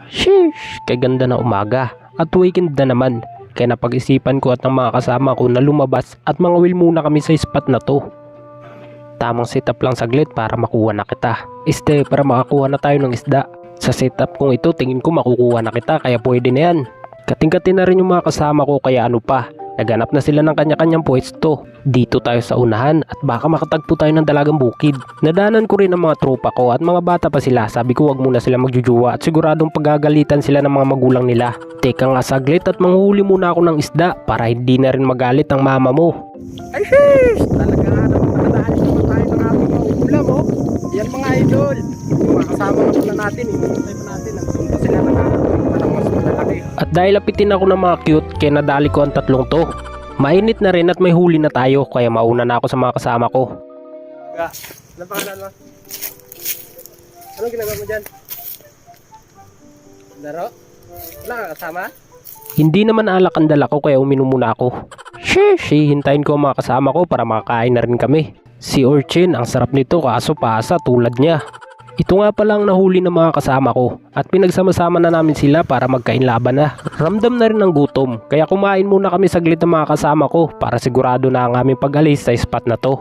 Sheesh, kay ganda na umaga at weekend na naman. Kaya napag-isipan ko at ng mga kasama ko na lumabas at mangawil muna kami sa spot na to. Tamang setup lang saglit para makuha na kita. Para makakuha na tayo ng isda. Sa setup kong ito tingin ko makukuha na kita kaya pwede na yan. Kating-kati na rin yung mga kasama ko kaya ano pa. Naghanap na sila ng kanya-kanyang pwesto. Dito tayo sa unahan at baka makatagpo tayo ng dalagang bukid. Nadanan ko rin ang mga tropa ko at mga bata pa sila. Sabi ko wag muna sila magjujuwa at siguradong pagagalitan sila ng mga magulang nila. Teka nga saglit at manghuli muna ako ng isda para hindi na rin magalit ang mama mo. Ay sis! Talaga nakadaalis naman tayo ng ating mga ulam oh. Yan mga idol. Mga kasama na pala natin eh. Tayo pa natin. Nagsunod pa sila ng mas malalaki. At dahil lapitin ako ng mga cute kaya nadali ko ang tatlong to. Mainit na rin at may huli na tayo kaya mauna na ako sa mga kasama ko. Anong pangalan mo? Anong ginagawa mo dyan? Laro? Wala ka kasama? Hindi naman alak ang dala ko kaya uminom muna ako. Sheesh, hintayin ko ang mga kasama ko para makakain na rin kami. Si Orchin, ang sarap nito kaso paasa tulad niya. Ito nga pala ang nahuli ng mga kasama ko at pinagsama-sama na namin sila para magkainlaban na. Ramdam na rin ng gutom kaya kumain muna kami saglit ng mga kasama ko para sigurado na ang aming pag-alis sa spot na to.